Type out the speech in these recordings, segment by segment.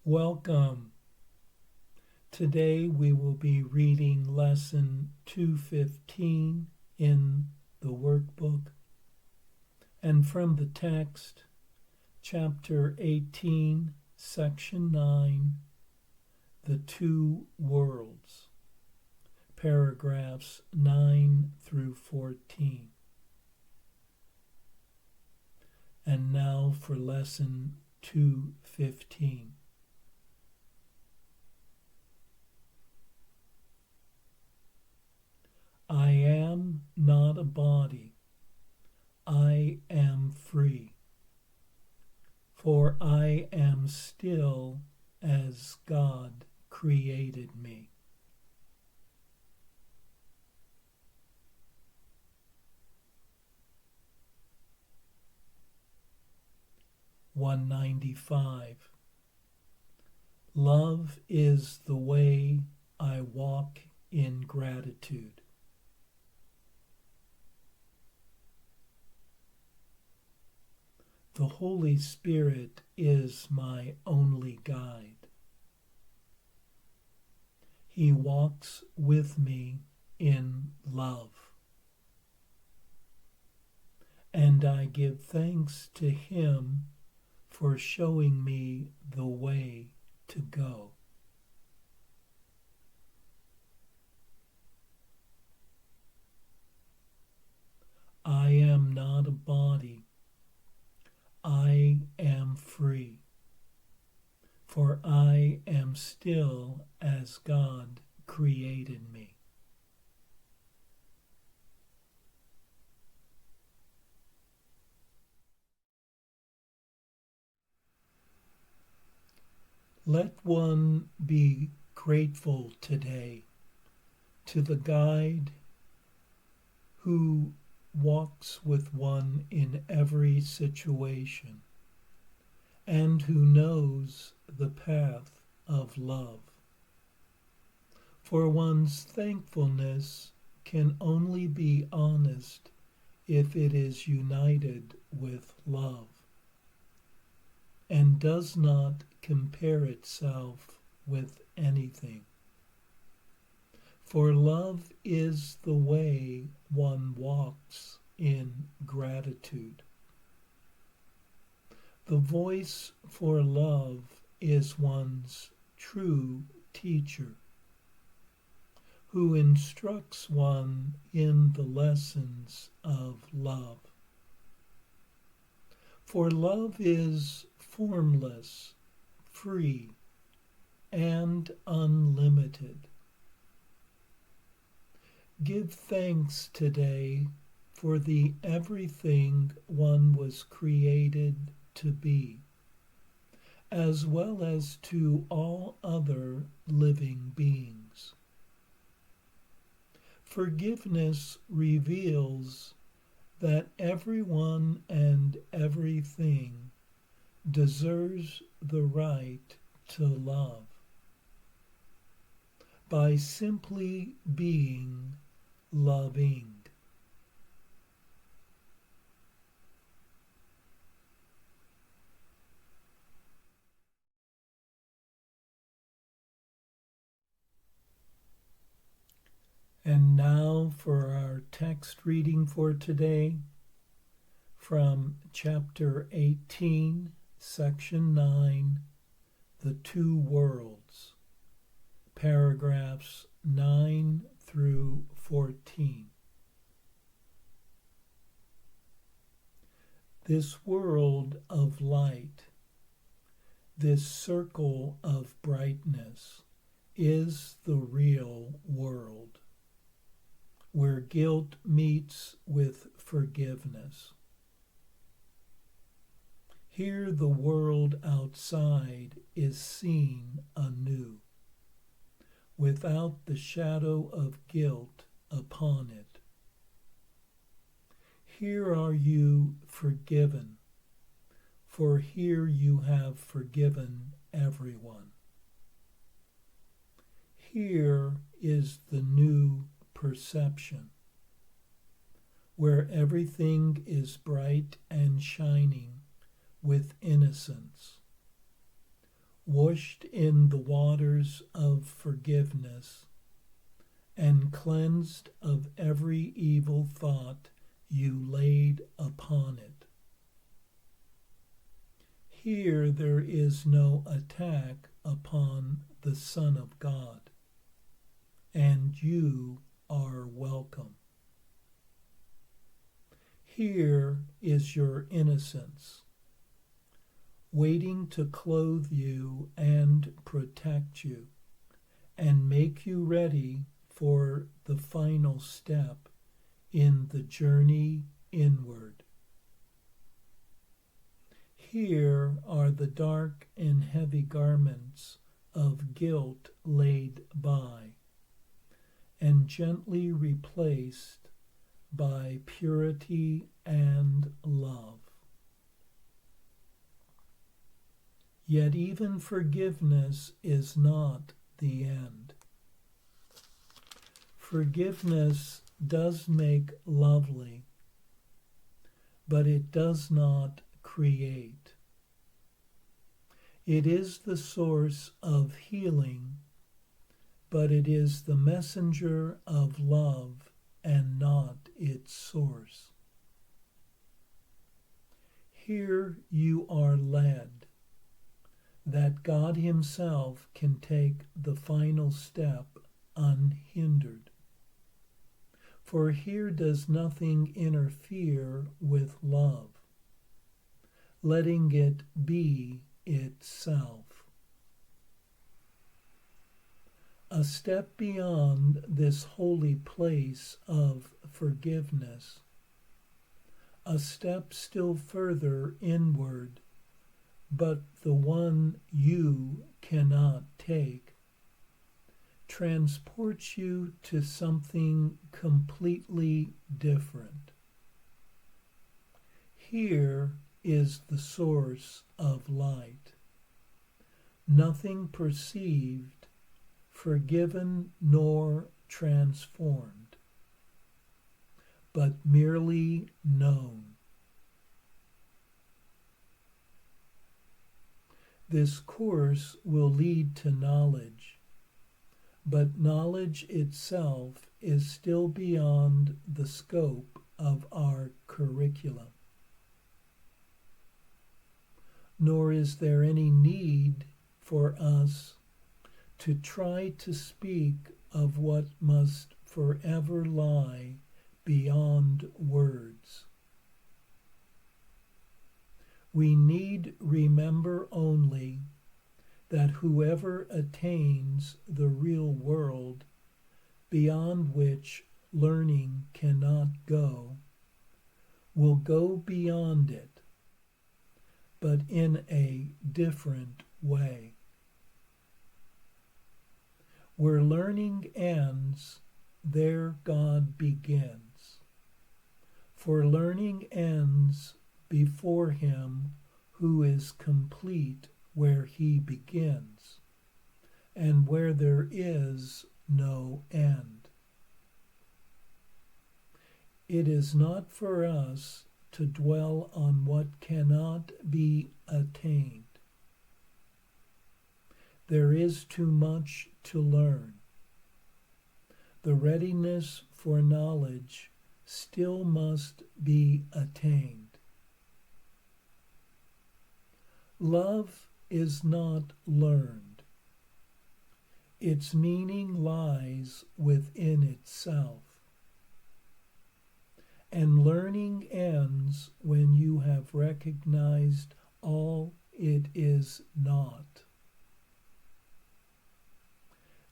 Welcome. Today we will be reading Lesson 215 in the workbook, and from the text, Chapter 18, Section 9, The Two Worlds, paragraphs 9 through 14. And now for Lesson 215. I am not a body, I am free, for I am still as God created me. (195) Love is the way I walk in gratitude. The Holy Spirit is my only guide. He walks with me in love. And I give thanks to Him for showing me the way to go. I am not a body. I am free, for I am still as God created me. Let one be grateful today to the guide who walks with one in every situation, and who knows the path of love. For one's thankfulness can only be honest if it is united with love, and does not compare itself with anything. For love is the way one walks in gratitude. The voice for love is one's true teacher, who instructs one in the lessons of love. For love is formless, free, and unlimited. Give thanks today for the everything one was created to be, as well as to all other living beings. Forgiveness reveals that everyone and everything deserves the right to love by simply being loving. And now for our text reading for today from Chapter 18, Section 9, The Two Worlds, paragraphs 9 through 14. This world of light, this circle of brightness, is the real world, where guilt meets with forgiveness. Here the world outside is seen anew, without the shadow of guilt upon it. Here are you forgiven, for here you have forgiven everyone. Here is the new perception, where everything is bright and shining with innocence, washed in the waters of forgiveness, and cleansed of every evil thought you laid upon it. Here there is no attack upon the Son of God, and you are welcome. Here is your innocence, waiting to clothe you and protect you, and make you ready for the final step in the journey inward. Here are the dark and heavy garments of guilt laid by, and gently replaced by purity and love. Yet even forgiveness is not the end. Forgiveness does make lovely, but it does not create. It is the source of healing, but it is the messenger of love and not its source. Here you are led, that God Himself can take the final step unhindered. For here does nothing interfere with love, letting it be itself. A step beyond this holy place of forgiveness, a step still further inward, but the one you cannot take, transports you to something completely different. Here is the source of light. Nothing perceived, forgiven, nor transformed, but merely known. This course will lead to knowledge, but knowledge itself is still beyond the scope of our curriculum. Nor is there any need for us to try to speak of what must forever lie beyond words. We need remember only that whoever attains the real world, beyond which learning cannot go, will go beyond it, but in a different way. Where learning ends, there God begins. For learning ends before Him who is complete where He begins, and where there is no end. It is not for us to dwell on what cannot be attained. There is too much to learn. The readiness for knowledge still must be attained. Love is not learned. Its meaning lies within itself. And learning ends when you have recognized all it is not.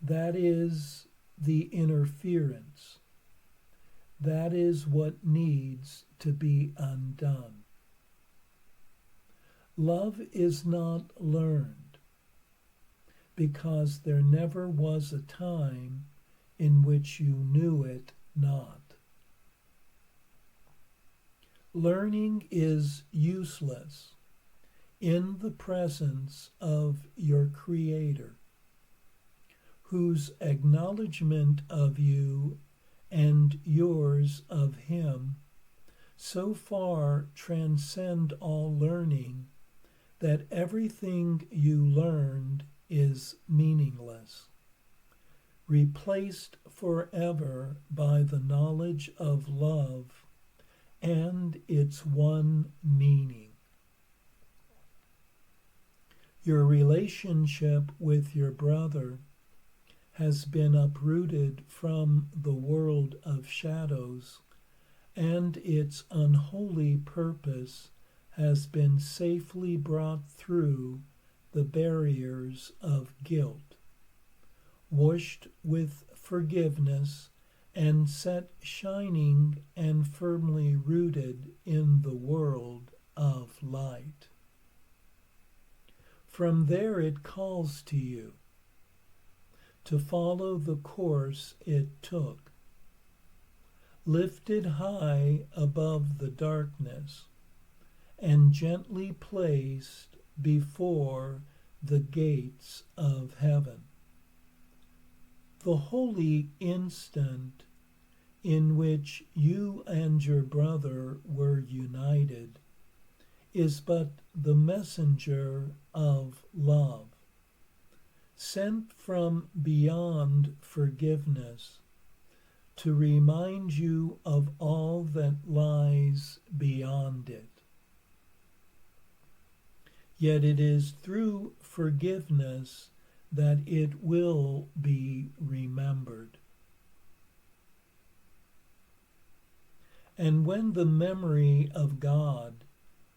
That is the interference. That is what needs to be undone. Love is not learned, because there never was a time in which you knew it not. Learning is useless in the presence of your Creator, whose acknowledgement of you and yours of Him so far transcend all learning that everything you learned is meaningless, replaced forever by the knowledge of love and its one meaning. Your relationship with your brother has been uprooted from the world of shadows, and its unholy purpose has been safely brought through the barriers of guilt, washed with forgiveness, and set shining and firmly rooted in the world of light. From there it calls to you to follow the course it took, lifted high above the darkness and gently placed before the gates of heaven. The holy instant in which you and your brother were united is but the messenger of love, sent from beyond forgiveness to remind you of all that lies beyond it. Yet it is through forgiveness that it will be remembered. And when the memory of God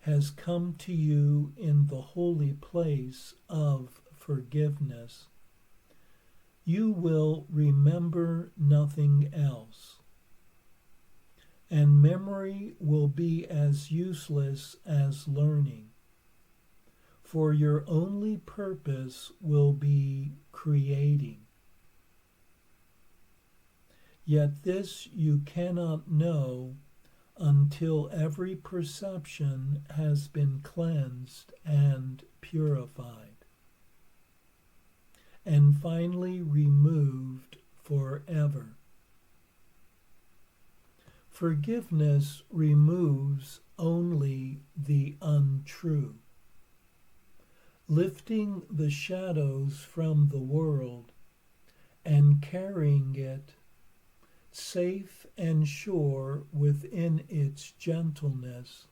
has come to you in the holy place of forgiveness, you will remember nothing else, and memory will be as useless as learning, for your only purpose will be creating. Yet this you cannot know until every perception has been cleansed and purified, and finally removed forever. Forgiveness removes only the untrue, lifting the shadows from the world and carrying it safe and sure within its gentleness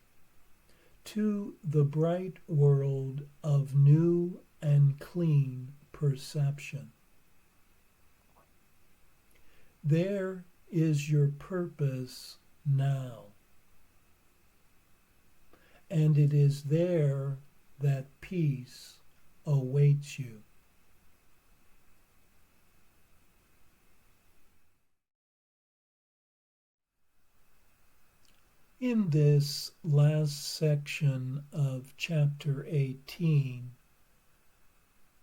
to the bright world of new and clean perception. There is your purpose now, and it is there that peace awaits you. In this last section of chapter 18,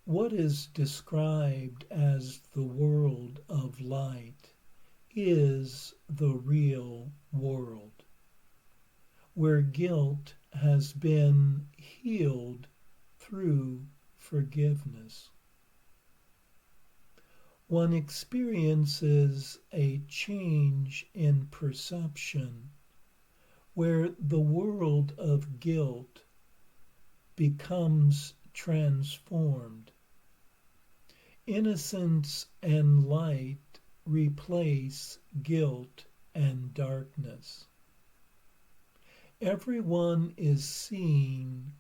what is described as the world of light is the real world, where guilt has been healed through forgiveness. One experiences a change in perception where the world of guilt becomes transformed. Innocence and light replace guilt and darkness. Everyone is seen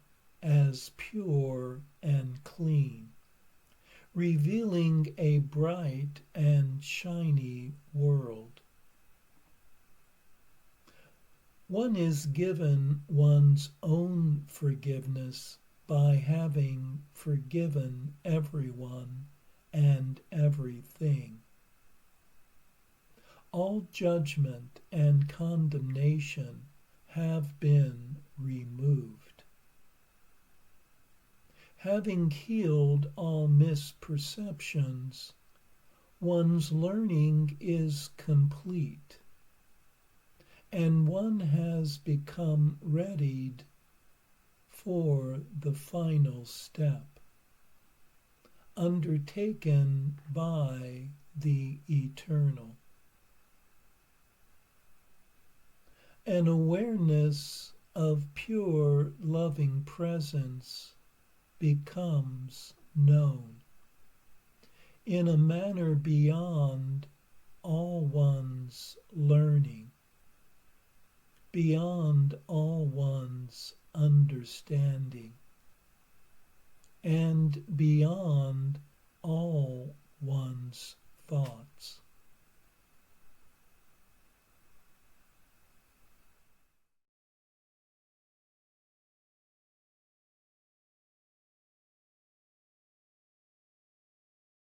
as pure and clean, revealing a bright and shiny world. One is given one's own forgiveness by having forgiven everyone and everything. All judgment and condemnation have been removed. Having healed all misperceptions, one's learning is complete, and one has become readied for the final step, undertaken by the Eternal. An awareness of pure, loving presence becomes known, in a manner beyond all one's learning, beyond all one's understanding, and beyond all one's thought.